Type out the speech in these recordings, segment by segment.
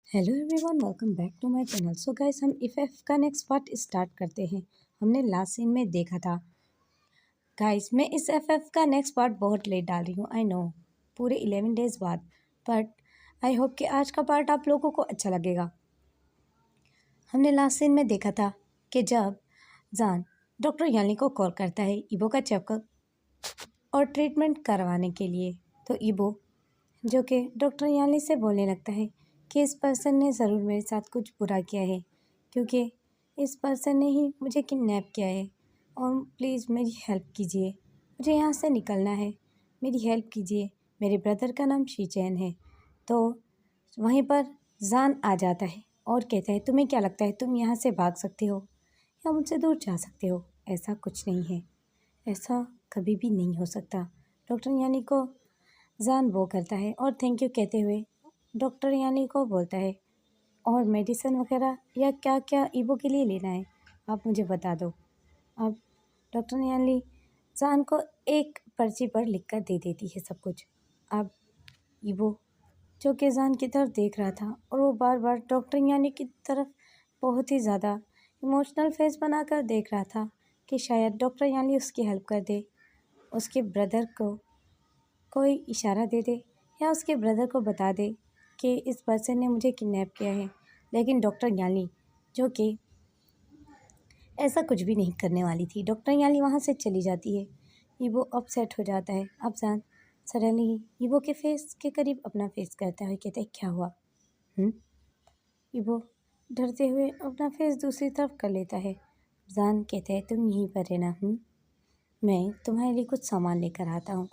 Hello everyone, welcome back to my channel. So guys, हम इफ एफ का नेक्स्ट पार्ट स्टार्ट करते हैं। हमने लास्ट सीन में देखा था। गाइस, मैं इस एफ एफ का नेक्स्ट पार्ट बहुत लेट डाल रही हूँ, आई नो, पूरे 11 डेज बाद, बट आई होप कि आज का पार्ट आप लोगों को अच्छा लगेगा। हमने लास्ट सीन में देखा था कि जब जान डॉक्टर यानी को कॉल करता है इबो का चेकअप और ट्रीटमेंट करवाने के लिए, तो इबो जो कि डॉक्टर यानी से बोलने लगता है कि इस पर्सन ने ज़रूर मेरे साथ कुछ बुरा किया है, क्योंकि इस पर्सन ने ही मुझे किडनैप किया है और प्लीज़ मेरी हेल्प कीजिए, मुझे यहाँ से निकलना है, मेरी हेल्प कीजिए। मेरे ब्रदर का नाम शीचैन है। तो वहीं पर जान आ जाता है और कहता है, तुम्हें क्या लगता है तुम यहाँ से भाग सकते हो या मुझसे दूर जा सकते हो? ऐसा कुछ नहीं है, ऐसा कभी भी नहीं हो सकता। डॉक्टर यानी को जान वो करता है और थैंक यू कहते हुए डॉक्टर यानी को बोलता है, और मेडिसिन वगैरह या क्या क्या इबो के लिए लेना है आप मुझे बता दो। अब डॉक्टर यानी जान को एक पर्ची पर लिख कर दे देती है सब कुछ। अब इबो जो कि जान की तरफ देख रहा था और वो बार बार डॉक्टर यानी की तरफ बहुत ही ज़्यादा इमोशनल फेस बनाकर देख रहा था कि शायद डॉक्टर यानी उसकी हेल्प कर दे, उसके ब्रदर को कोई इशारा दे दे या उसके ब्रदर को बता दे कि इस पर्सन ने मुझे किडनैप किया है। लेकिन डॉक्टर याली जो कि ऐसा कुछ भी नहीं करने वाली थी, डॉक्टर याली वहाँ से चली जाती है। ईवो अपसेट हो जाता है। अब जान सडनली ईवो के फेस के करीब अपना फेस करता है, कहते हैं क्या हुआ? ईवो डरते हुए अपना फेस दूसरी तरफ कर लेता है। जान कहते हैं तुम यहीं पर रहना, मैं तुम्हारे लिए कुछ सामान लेकर आता हूँ।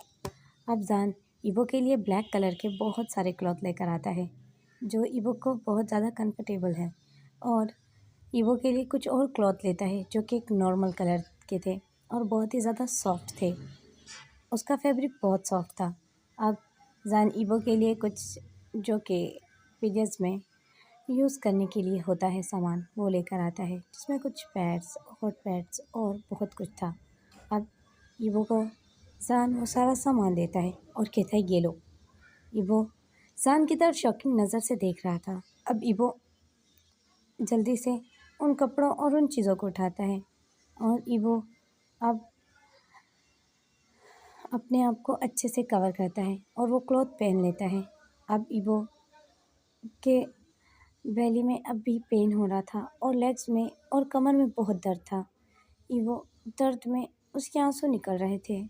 अब जान ईवो के लिए ब्लैक कलर के बहुत सारे क्लॉथ लेकर आता है जो ईवो को बहुत ज़्यादा कंफर्टेबल है, और ईवो के लिए कुछ और क्लॉथ लेता है जो कि एक नॉर्मल कलर के थे और बहुत ही ज़्यादा सॉफ्ट थे। उसका फैब्रिक बहुत सॉफ्ट था। अब जान ईवो के लिए कुछ जो कि पीरियड्स में यूज़ करने के लिए होता है सामान वो लेकर आता है, जिसमें कुछ पैड्स, हॉट पैड्स और बहुत कुछ था। अब ईवो को जान वो सारा सामान देता है और कहता है ये लो। ईवो जान की तरफ शॉकिंग नज़र से देख रहा था। अब ईवो जल्दी से उन कपड़ों और उन चीज़ों को उठाता है और ईवो अब अपने आप को अच्छे से कवर करता है और वो क्लॉथ पहन लेता है। अब ईवो के बेली में अब भी पेन हो रहा था और लेग्स में और कमर में बहुत दर्द था। ईवो दर्द में उसके आंसू निकल रहे थे।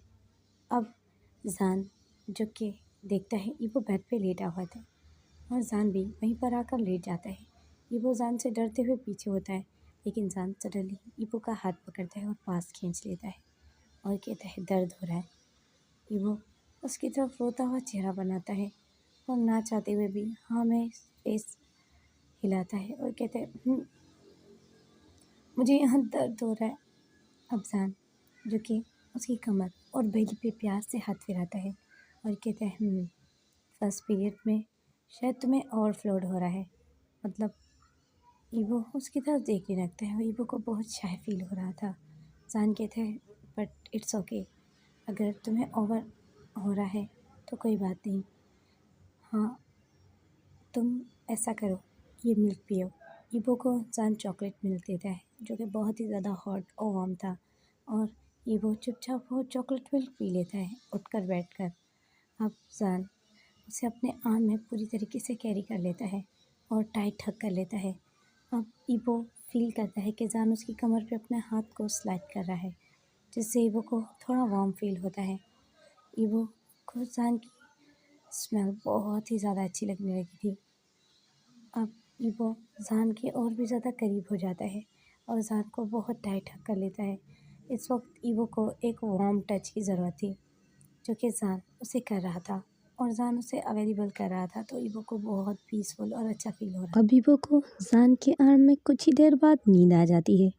अब जान जो कि देखता है ईवो बेड पे लेटा हुआ था और जान भी वहीं पर आकर लेट जाता है। ईवो जान से डरते हुए पीछे होता है, लेकिन जान सडनली ईवो का हाथ पकड़ता है और पास खींच लेता है और कहता है दर्द हो रहा है। ईवो उसकी तरफ रोता हुआ चेहरा बनाता है और ना चाहते हुए भी हाँ में फेस हिलाता है और कहता है मुझे यहाँ दर्द हो रहा है। अब जान जो कि उसकी कमर और बेली पे प्यार से हाथ फिराता है और कहता है फर्स्ट पीरियड में शायद तुम्हें ओवरफ्लोड हो रहा है। मतलब ईवो उसकी तरफ देखने लगता है और ईवो को बहुत शाय फील हो रहा था। जान कहता है बट इट्स ओके, अगर तुम्हें ओवर हो रहा है तो कोई बात नहीं, हाँ तुम ऐसा करो ये मिल्क पियो। ईवो को जान चॉकलेट मिल्क देता है जो कि बहुत ही ज़्यादा हॉट और वार्म था, और ईवो चुपचाप वो चॉकलेट मिल्क पी लेता है उठकर बैठकर। अब जान उसे अपने आर्म में पूरी तरीके से कैरी कर लेता है और टाइट हक कर लेता है। अब ईवो फील करता है कि जान उसकी कमर पे अपने हाथ को स्लाइड कर रहा है, जिससे ईवो को थोड़ा वार्म फील होता है। ईवो को जान की स्मेल बहुत ही ज़्यादा अच्छी लगने लगी थी। अब ईवो जान के और भी ज़्यादा करीब हो जाता है और जान को बहुत टाइट हक कर लेता है। इस वक्त ईवो को एक वार्म टच की ज़रूरत थी जो कि जान उसे कर रहा था और जान उसे अवेलेबल कर रहा था, तो ईवो को बहुत पीसफुल और अच्छा फील हो रहा। अब ईवो को जान के आर्म में कुछ ही देर बाद नींद आ जाती है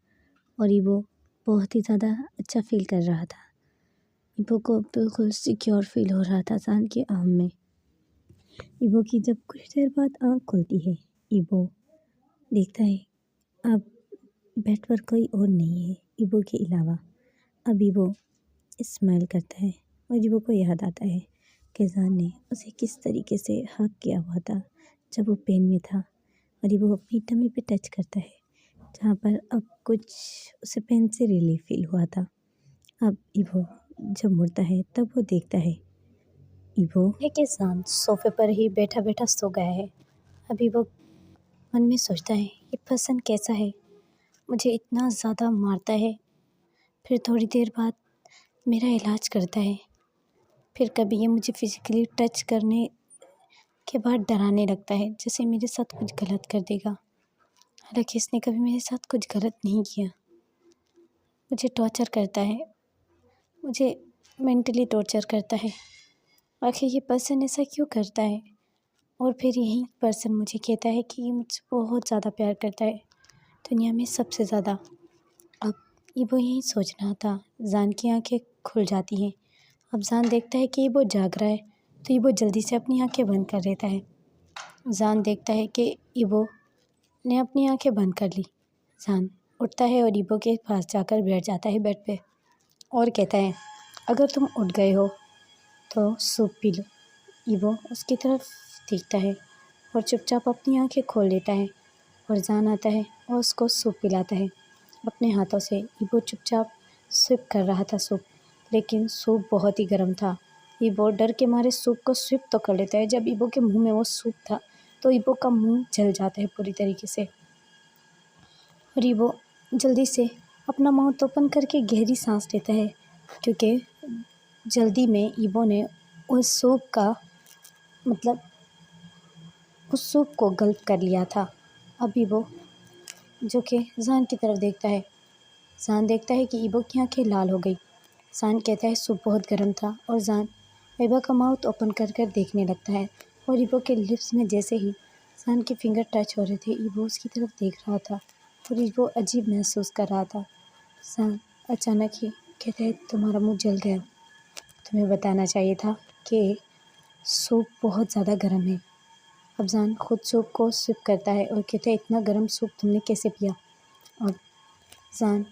और ईवो बहुत ही ज़्यादा अच्छा फील कर रहा था। ईवो को बिल्कुल सिक्योर फील हो रहा था जान के आर्म में। ईवो की जब कुछ देर बाद आँख खुलती है, ईवो देखता है अब बेड पर कोई और नहीं है ईवो के अलावा। अब ईवो स्माइल करता है और ईवो को याद आता है कि जान ने उसे किस तरीके से हक किया हुआ था जब वो पेन में था। اور ایبو اپنی ٹمی پہ ٹچ کرتا ہے جہاں پر اب کچھ اسے پین سے ریلیف فیل ہوا تھا۔ اب ایبو جب مڑتا ہے تب وہ دیکھتا ہے ایبو ایک انسان صوفے پر ہی بیٹھا بیٹھا سو گیا ہے۔ اب ایبو من میں سوچتا ہے یہ پرسن کیسا ہے، مجھے اتنا زیادہ مارتا ہے، پھر تھوڑی دیر بعد میرا علاج کرتا ہے، پھر کبھی یہ مجھے فزیکلی ٹچ کرنے کے بعد ڈرانے لگتا ہے جیسے میرے ساتھ کچھ غلط کر دے گا، حالانکہ اس نے کبھی میرے ساتھ کچھ غلط نہیں کیا۔ مجھے ٹارچر کرتا ہے، مجھے مینٹلی ٹارچر کرتا ہے، آخر یہ پرسن ایسا کیوں کرتا ہے؟ اور پھر یہی پرسن مجھے کہتا ہے کہ یہ مجھ سے بہت زیادہ پیار کرتا ہے، دنیا میں سب سے زیادہ۔ اب ایبو یہی سوچ رہا تھا، زان کی آنکھیں کھل جاتی ہیں۔ اب زان دیکھتا ہے کہ ایبو جاگ رہا ہے تو ایبو جلدی سے اپنی آنکھیں بند کر دیتا ہے۔ زان دیکھتا ہے کہ ایبو نے اپنی آنکھیں بند کر لی۔ زان اٹھتا ہے اور ایبو کے پاس جا کر بیٹھ جاتا ہے بیڈ پہ اور کہتا ہے اگر تم اٹھ گئے ہو تو سوپ پی لو۔ ایبو اس کی طرف دیکھتا ہے اور چپ چاپ اپنی آنکھیں کھول لیتا ہے اور زان آتا ہے اور اس کو سوپ پلاتا ہے اپنے ہاتھوں سے۔ ایبو چپ چاپ سپ کر رہا تھا سوپ، لیکن سوپ بہت ہی گرم تھا۔ ایبو ڈر کے مارے سوپ کو سپ تو کر لیتا ہے۔ جب ایبو کے منہ میں وہ سوپ تھا تو ایبو کا منہ جل جاتا ہے پوری طریقے سے، اور ایبو جلدی سے اپنا ماؤتھ اوپن کر کے گہری سانس لیتا ہے کیونکہ جلدی میں ایبو نے اس سوپ کو گلپ کر لیا تھا۔ اب ایبو جو کہ زان کی طرف دیکھتا ہے، زان دیکھتا ہے کہ ایبو کی آنکھیں لال ہو گئی۔ زان کہتا ہے سوپ بہت گرم تھا، اور زان ایبو کا ماؤتھ اوپن کر کر دیکھنے لگتا ہے، اور ایبو کے لپس میں جیسے ہی زان کے فنگر ٹچ ہو رہے تھے ایبو اس کی طرف دیکھ رہا تھا اور ایبو عجیب محسوس کر رہا تھا۔ زان اچانک ہی کہتا ہے تمہارا منہ جل گیا، تمہیں بتانا چاہیے تھا کہ سوپ بہت زیادہ گرم ہے۔ اب زان خود سوپ کو سپ کرتا ہے اور کہتا ہے اتنا گرم سوپ تم نے کیسے پیا؟ اب زان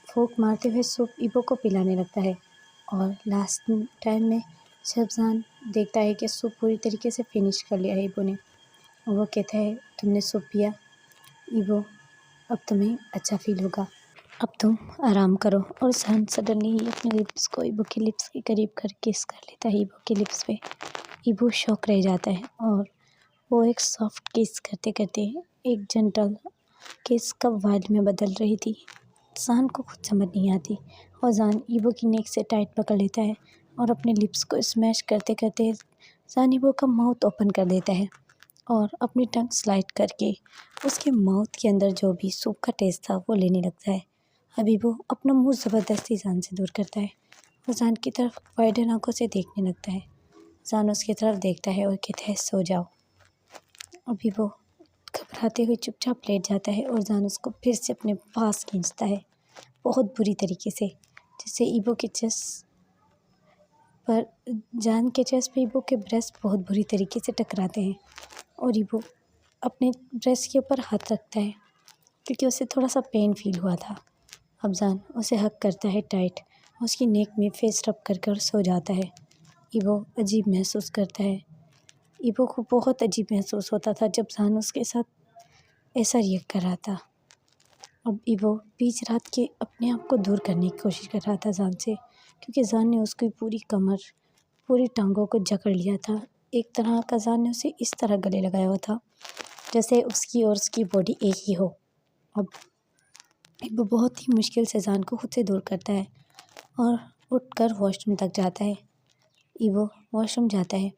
پھونک مارتے ہوئے سوپ ایبو کو پلانے لگتا ہے، اور لاسٹ ٹائم میں جب زان دیکھتا ہے کہ سوپ پوری طریقے سے فنش کر لیا ہے ایبو نے، اور وہ کہتا ہے تم نے سوپ پیا ایبو، اب تمہیں اچھا فیل ہوگا، اب تم آرام کرو۔ اور زان سڈنلی ہی اپنے لپس کو ایبو کے لپس کے قریب کر کس کر لیتا ہے ایبو کے لپس پہ۔ ایبو شوک رہ جاتا ہے اور وہ ایک سافٹ کس کرتے کرتے ایک جنٹل کس کب وائلڈ میں بدل رہی تھی۔ زان کو خود سمجھ نہیں آتی، اور زان ایبو کی نیک سے ٹائٹ پکڑ لیتا ہے اور اپنے لپس کو اسمیش کرتے کرتے زان ایبو کا ماؤتھ اوپن کر دیتا ہے اور اپنی ٹنگ سلائڈ کر کے اس کے ماؤتھ کے اندر جو بھی سوپ کا ٹیسٹ تھا وہ لینے لگتا ہے۔ اب ایبو اپنا منہ زبردستی زان سے دور کرتا ہے اور زان کی طرف وائڈن آنکھوں سے دیکھنے لگتا ہے۔ زان اس کی طرف دیکھتا ہے اور کہتا ہے سو جاؤ۔ اب ایبو گھبراتے ہوئے چپ چاپ لیٹ جاتا ہے اور زان اس کو پھر سے اپنے پاس کھینچتا ہے بہت بری طریقے سے، جس سے ایبو کے چیسٹ پر زان کے چیسٹ پہ ایبو کے بریسٹ بہت بری طریقے سے ٹکراتے ہیں، اور ایبو اپنے بریسٹ کے اوپر ہاتھ رکھتا ہے کیونکہ اسے تھوڑا سا پین فیل ہوا تھا۔ اب زان اسے ہگ کرتا ہے ٹائٹ، اس کی نیک میں فیس رب کر کر سو جاتا ہے۔ ایبو عجیب محسوس کرتا ہے، ایبو کو بہت عجیب محسوس ہوتا تھا جب زان اس کے ساتھ ایسا ریئیکٹ کر رہا تھا۔ اب ایبو بیچ رات کے اپنے آپ کو دور کرنے کی کوشش کر رہا تھا زان سے، کیونکہ زان نے اس کی پوری کمر پوری ٹانگوں کو جکڑ لیا تھا۔ ایک طرح کا زان نے اسے اس طرح گلے لگایا ہوا تھا جیسے اس کی اور اس کی باڈی ایک ہی ہو۔ اب ایبو بہت ہی مشکل سے زان کو خود سے دور کرتا ہے اور اٹھ کر واش روم تک جاتا ہے۔ ایبو واش روم جاتا ہے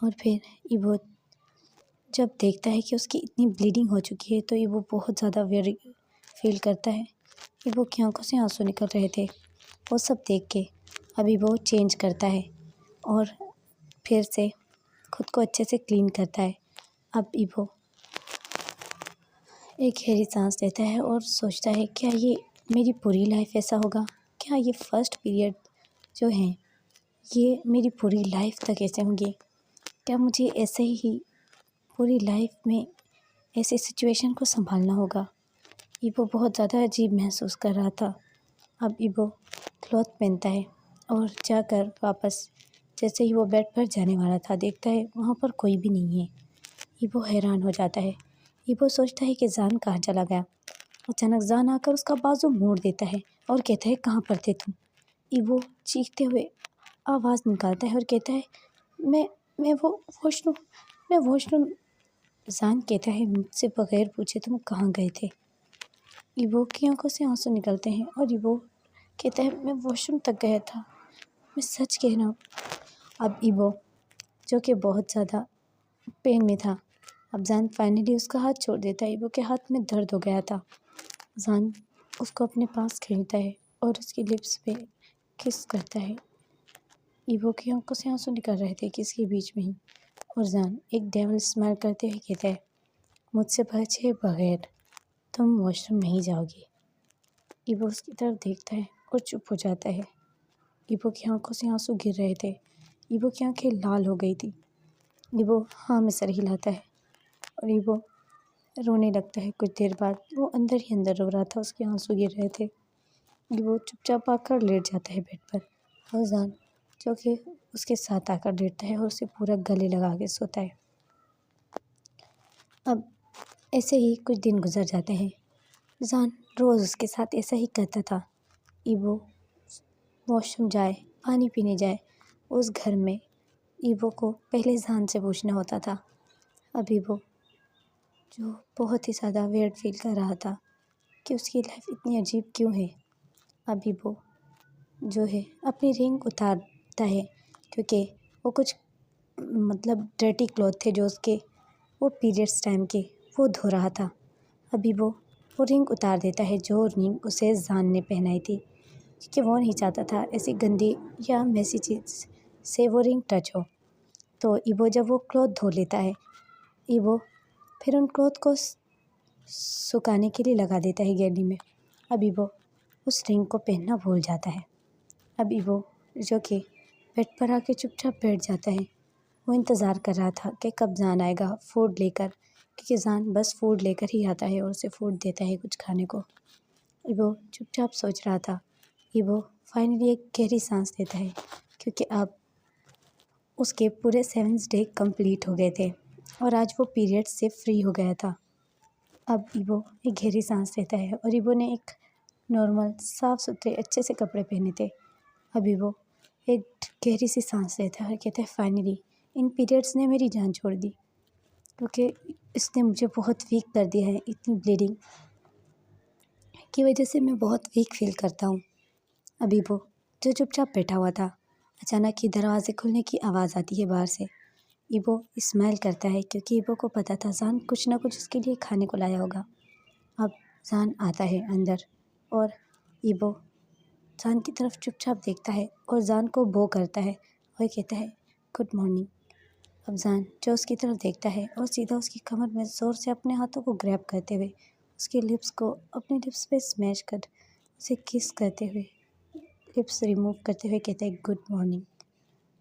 اور پھر ایبو جب دیکھتا ہے کہ اس کی اتنی بلیڈنگ ہو چکی ہے تو ایبو بہت زیادہ ویری فیل کرتا ہے۔ ایبو کی آنکھوں سے آنسو نکل رہے تھے، وہ سب دیکھ کے اب ایبو چینج کرتا ہے اور پھر سے خود کو اچھے سے کلین کرتا ہے۔ اب ایبو ایک گہری سانس لیتا ہے اور سوچتا ہے کیا یہ میری پوری لائف ایسا ہوگا؟ کیا یہ فرسٹ پیریڈ جو ہیں یہ میری پوری لائف تک ایسے ہوں گے؟ کیا مجھے ایسے ہی پوری لائف میں ایسی سچویشن کو سنبھالنا ہوگا؟ ایبو بہت زیادہ عجیب محسوس کر رہا تھا۔ اب ایبو کلوتھ پہنتا ہے اور جا کر واپس جیسے ہی وہ بیڈ پر جانے والا تھا دیکھتا ہے وہاں پر کوئی بھی نہیں ہے۔ ایبو حیران ہو جاتا ہے، ईबो सोचता है कि जान कहाँ चला गया। अचानक जान आकर उसका बाजू मोड़ देता है और कहता है, कहाँ पर थे तुम? ईबो चीखते हुए आवाज़ निकालता है और कहता है, मैं वो वॉशरूम मैं वॉशरूम। जान कहता है, मुझसे बगैर पूछे तुम कहाँ गए थे? ईबो की आंखों से आंसू निकलते हैं और ईबो कहता है, मैं वॉशरूम तक गया था, मैं सच कह रहा हूँ। अब ईबो, जो कि बहुत ज़्यादा पेन में था, अब जान फाइनली उसका हाथ छोड़ देता है। ईबो के हाथ में दर्द हो गया था। जान उसको अपने पास खींचता है और उसकी लिप्स पे किस करता है। ईबो की आंखों से आंसू निकल रहे थे किस के बीच में ही, और जान एक डेविल स्माइल करते हुए कहता है, मुझसे बचे बगैर तुम वॉशरूम नहीं जाओगी। ईबो उसकी तरफ देखता है और चुप हो जाता है। ईबो की आंखों से आंसू गिर रहे थे। ईबो की आंखें लाल हो गई थी। ईबो हाँ में सर हिलाता है और ईबो रोने लगता है। कुछ देर बाद वो अंदर ही अंदर रो रहा था, उसके आंसू गिर रहे थे। ईबो चुपचाप आकर लेट जाता है बेड पर, और जान जो कि उसके साथ आकर लेटता है और उसे पूरा गले लगा के सोता है। अब ऐसे ही कुछ दिन गुजर जाते हैं। जान रोज़ उसके साथ ऐसा ही करता था। ईबो वॉशरूम जाए, पानी पीने जाए, उस घर में ईबो को पहले जान से पूछना होता था। अब ईबो जो बहुत ही ज़्यादा वियर्ड फील कर रहा था कि उसकी लाइफ इतनी अजीब क्यों है। अब ईबो जो है अपनी रिंग उतारता है, क्योंकि वो कुछ मतलब डर्टी क्लॉथ थे जो उसके वो पीरियड्स टाइम के वो धो रहा था। अभी वो रिंग उतार देता है जो रिंग उसे जान ने पहनाई थी, क्योंकि वो नहीं चाहता था ऐसी गंदी या मैसी चीज़ से वो रिंग टच हो। तो ईबो जब वो क्लॉथ धो लेता है, ईबो फिर उन क्लॉथ को सुखाने के लिए लगा देता है गैलरी में। अब ईबो उस रिंग को पहनना भूल जाता है। अब ईबो जो कि बेड पर आके चुपचाप बैठ जाता है। वो इंतज़ार कर रहा था कि कब जान आएगा फूड लेकर, क्योंकि जान बस फूड लेकर ही आता है और उसे फूड देता है कुछ खाने को। ईबो चुपचाप सोच रहा था। ईबो फाइनली एक गहरी सांस लेता है, क्योंकि अब उसके पूरे 7 डे कंप्लीट हो गए थे और आज वो पीरियड से फ्री हो गया था। अब ईबो एक गहरी सांस लेता है और ईबो ने एक नॉर्मल साफ़ सुथरे अच्छे से कपड़े पहने थे। अब ईबो एक गहरी सी सांस लेता है और कहता है, फाइनली इन पीरियड्स ने मेरी जान छोड़ दी, क्योंकि इसने मुझे बहुत वीक कर दिया है। इतनी ब्लीडिंग की वजह से मैं बहुत वीक फील करता हूँ। अब ईबो जो चुपचाप बैठा हुआ था, अचानक ही दरवाजे खुलने की आवाज़ आती है बाहर से। ईबो स्माइल करता है, क्योंकि ईबो को पता था जान कुछ ना कुछ उसके लिए खाने को लाया होगा। अब जान आता है अंदर और ईबो जान की तरफ चुपचाप देखता है और जान को बो करता है और कहता है, गुड मॉर्निंग। अब जान जो उसकी तरफ देखता है और सीधा उसकी कमर में ज़ोर से अपने हाथों को ग्रैब करते हुए उसके लिप्स को अपने लिप्स पे स्मैश कर उसे किस करते हुए लिप्स रिमूव करते हुए कहता है, गुड मॉर्निंग।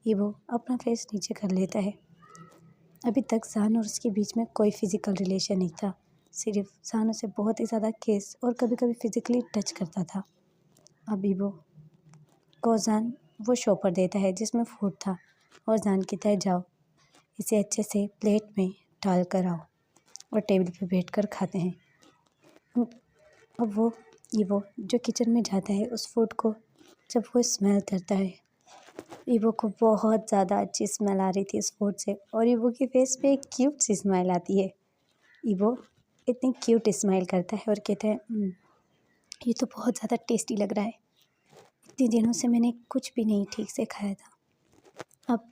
ईबो अपना फेस नीचे कर लेता है। अभी तक जान और उसके बीच में कोई फिज़िकल रिलेशन नहीं था, सिर्फ जान उसे बहुत ही ज़्यादा किस और कभी कभी फिज़िकली टच करता था। अब ईबो को जान वो शॉपर देता है जिसमें फूड था और जान कहता है, जाओ इसे अच्छे से प्लेट में डाल कर आओ और टेबल पे बैठकर खाते हैं। अब वो ईबो जो किचन में जाता है उस फूड को जब वो स्मेल करता है, ईबो को बहुत ज़्यादा अच्छी स्मेल आ रही थी इस फूड से, और ईबो के फेस पे एक क्यूट सी स्माइल आती है। ईबो इतनी क्यूट स्माइल करता है और कहता है, ये तो बहुत ज़्यादा टेस्टी लग रहा है, इतने दिनों से मैंने कुछ भी नहीं ठीक से खाया था। अब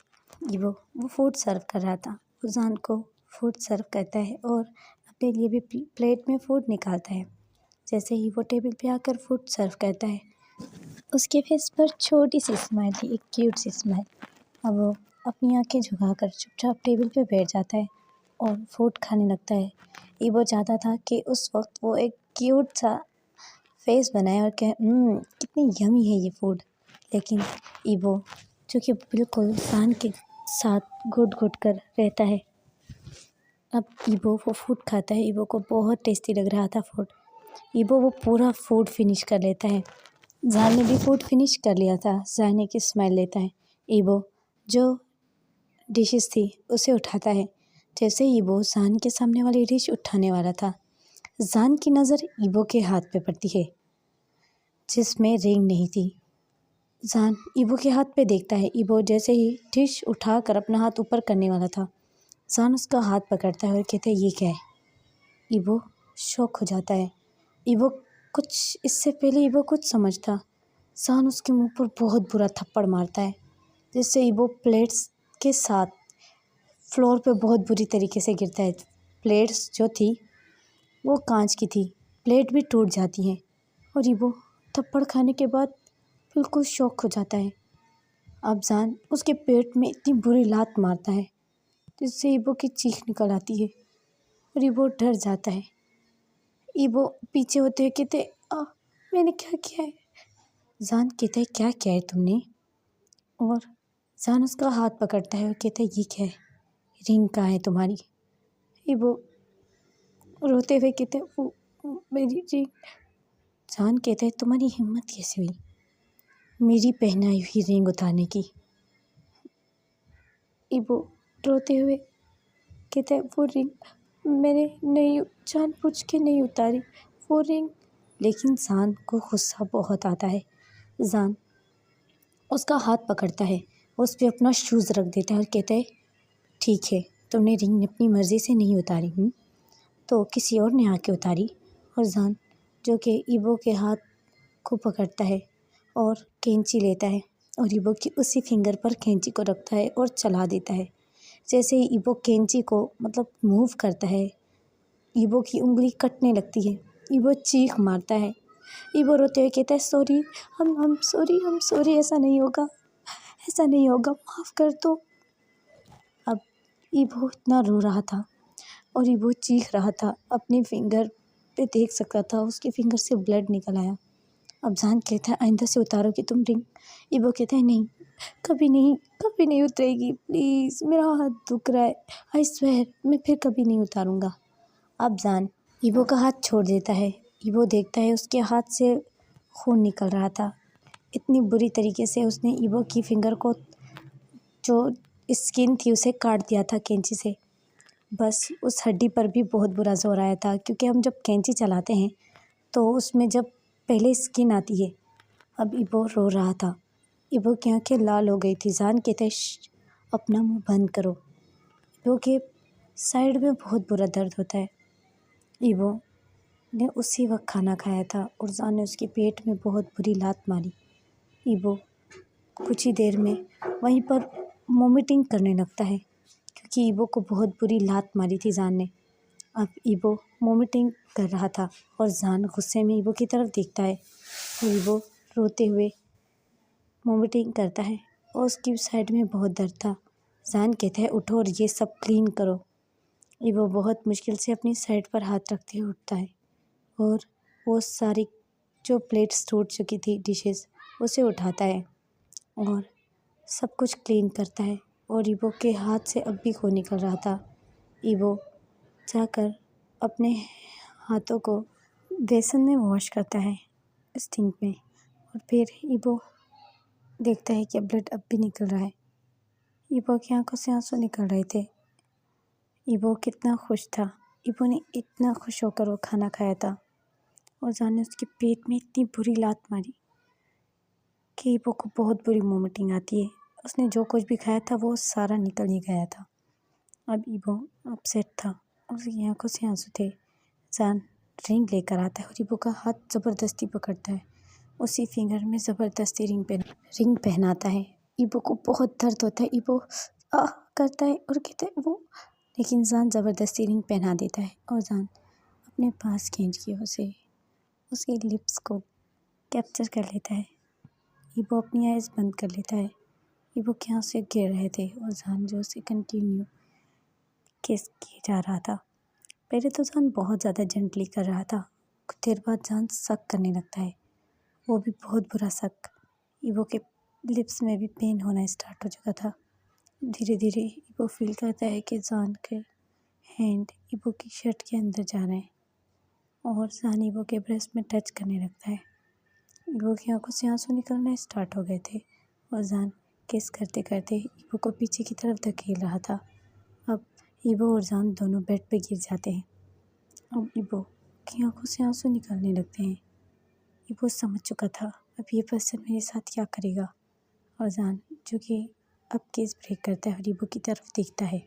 ईबो वो फूड सर्व कर रहा था, वो जान को फूड सर्व करता है और अपने लिए भी प्लेट में फूड निकालता है। जैसे ही वो टेबल पे आकर फूड सर्व करता है, उसके फेस पर छोटी सी स्माइल थी, एक क्यूट सी स्माइल। अब वो अपनी आंखें झुकाकर चुपचाप टेबल पे बैठ जाता है और फूड खाने लगता है। ईबो चाहता था कि उस वक्त वो एक क्यूट सा फेस बनाए और कहे, कितनी यमी है ये फूड, लेकिन ईबो जो कि बिल्कुल जान के साथ घुट घुट कर रहता है। अब ईबो वो फूड खाता है। ईबो को बहुत टेस्टी लग रहा था फूड। ईबो वो पूरा फूड फिनिश कर लेता है। जान ने भी फूड फिनिश कर लिया था। जाने की स्माइल लेता है। ईबो जो डिशेस थी उसे उठाता है। जैसे ईबो जान के सामने वाली डिश उठाने वाला था, जान की नज़र ईबो के हाथ पे पड़ती है जिसमें रिंग नहीं थी। जान ईबो के हाथ पे देखता है। ईबो जैसे ही डिश उठाकर अपना हाथ ऊपर करने वाला था, जान उसका हाथ पकड़ता है और कहता है, ये क्या है? ईबो शॉक हो जाता है। ईबो कुछ इससे पहले ईबो कुछ समझता, जान उसके मुंह पर बहुत बुरा थप्पड़ मारता है, जिससे ईबो प्लेट्स के साथ फ्लोर पे बहुत बुरी तरीके से गिरता है। प्लेट्स जो थी वो कांच की थी, प्लेट भी टूट जाती हैं और ईबो थप्पड़ खाने के बाद बिल्कुल शॉक हो जाता है। अब जान उसके पेट में इतनी बुरी लात मारता है जिससे ईबो की चीख निकल आती है और ईबो डर जाता है। ईबो पीछे होते हुए कहते, मैंने क्या किया है? जान कहता है, क्या किया है तुमने? और जान उसका हाथ पकड़ता है और कहता है, ये क्या है? रिंग कहाँ है तुम्हारी? ईबो रोते हुए कहते, वो मेरी रिंग। जान कहता है, तुम्हारी हिम्मत कैसे हुई मेरी पहनाई हुई रिंग उतारने की? ईबो रोते हुए कहता है, वो रिंग मैंने नहीं जानबूझ के नहीं उतारी वो रिंग। लेकिन जान को गुस्सा बहुत आता है। जान उसका हाथ पकड़ता है, उस पर अपना शूज़ रख देता है और कहता है, ठीक है, तुमने रिंग अपनी मर्ज़ी से नहीं उतारी तो किसी और ने आके उतारी। और जान जो कि ईबो के हाथ को पकड़ता है और कैंची लेता है और ईबो की उसी फिंगर पर कैंची को रखता है और चला देता है। जैसे ही ईबो कैंची को मूव करता है, ईबो की उंगली कटने लगती है। ईबो चीख मारता है। ईबो रोते हुए कहता है, सॉरी, हम सॉरी, ऐसा नहीं होगा, माफ़ कर दो। अब ईबो इतना रो रहा था और ईबो चीख रहा था, अपनी फिंगर पे देख सकता था उसके फिंगर से ब्लड निकल आया। अब जान कहता है, आइंदा से उतारोगी तुम रिंग? ईबो कहता है, नहीं, कभी नहीं उतरेगी, प्लीज़, मेरा हाथ दुख रहा है, आई स्वेयर मैं फिर कभी नहीं उतारूँगा। अब जान ईबो का हाथ छोड़ देता है। ईबो देखता है उसके हाथ से खून निकल रहा था। इतनी बुरी तरीके से उसने ईबो की फिंगर को, जो स्किन थी, उसे काट दिया था कैंची से। बस उस हड्डी पर भी बहुत बुरा जोर आया था, क्योंकि हम जब कैंची चलाते हैं तो उसमें जब पहले स्किन आती है। अब ईबो रो रहा था। ईबो की आंखें लाल हो गई थी। जान कहते, अपना मुंह बंद करो। ईबो के साइड में बहुत बुरा दर्द होता है। ईबो ने उसी वक्त खाना खाया था और जान ने उसके पेट में बहुत बुरी लात मारी। ईबो कुछ ही देर में वहीं पर वोमिटिंग करने लगता है, क्योंकि ईबो को बहुत बुरी लात मारी थी जान ने। अब ईबो वोमिटिंग कर रहा था और जान गुस्से में ईबो की तरफ देखता है और ईबो रोते हुए वोमिटिंग करता है और उसकी साइड में बहुत दर्द था। जान कहता है, उठो और ये सब क्लीन करो। ईबो बहुत मुश्किल से अपनी साइड पर हाथ रखते हुए उठता है और वो सारी जो प्लेट्स टूट चुकी थी, डिशेस, उसे उठाता है और सब कुछ क्लीन करता है। और ईबो के हाथ से अब भी खून निकल रहा था। ईबो जाकर अपने हाथों को बेसन में वॉश करता है, स्टिंक में, और फिर ईबो देखता है कि ब्लड अब भी निकल रहा है। ईबो की आंखों से आंसू निकल रहे थे। ईबो कितना खुश था। ईबो ने इतना खुश होकर वो खाना खाया था और जान ने उसके पेट में इतनी बुरी लात मारी कि ईबो को बहुत बुरी वोमिटिंग आती है। उसने जो कुछ भी खाया था वो सारा निकल ही गया था। अब ईबो अपसेट था और उसकी आंखों से आंसू थे। जान रिंग लेकर आता है और ईबो का हाथ ज़बरदस्ती पकड़ता है, उसी फिंगर में ज़बरदस्ती रिंग पहनाता है। ईबो को बहुत दर्द होता है। ईबो करता है और कहता है वो, लेकिन जान ज़बरदस्ती रिंग पहना देता है और जान अपने पास खींच के उसके लिप्स को कैप्चर कर लेता है। ईबो अपनी आइज़ बंद कर लेता है। ईबो के आंसू गिर रहे थे और जान जो उसे कंटिन्यू किस किए जा रहा था। पहले तो जान बहुत ज़्यादा जेंटली कर रहा था, कुछ देर बाद जान शक करने लगता है, वो भी बहुत बुरा शक। ईबो के लिप्स में भी पेन होना स्टार्ट हो चुका था। धीरे धीरे ईबो फील करता है कि जान के हैंड ईबो की शर्ट के अंदर जा रहे हैं और जान ईबो के ब्रेस्ट में टच करने लगता है। ईबो की आंखों से आंसू निकलना स्टार्ट हो गए थे और जान किस करते करते ईबो को पीछे की तरफ धकेल रहा था। अब ایبو اور جان دونوں بیڈ پہ گر جاتے ہیں۔ اب ایبو کی آنکھوں سے آنسو نکلنے لگتے ہیں۔ ایبو سمجھ چکا تھا اب یہ پرسن میرے ساتھ کیا کرے گا، اور جان جو کہ اب کیس بریک کرتا ہے اور ایبو کی طرف دیکھتا ہے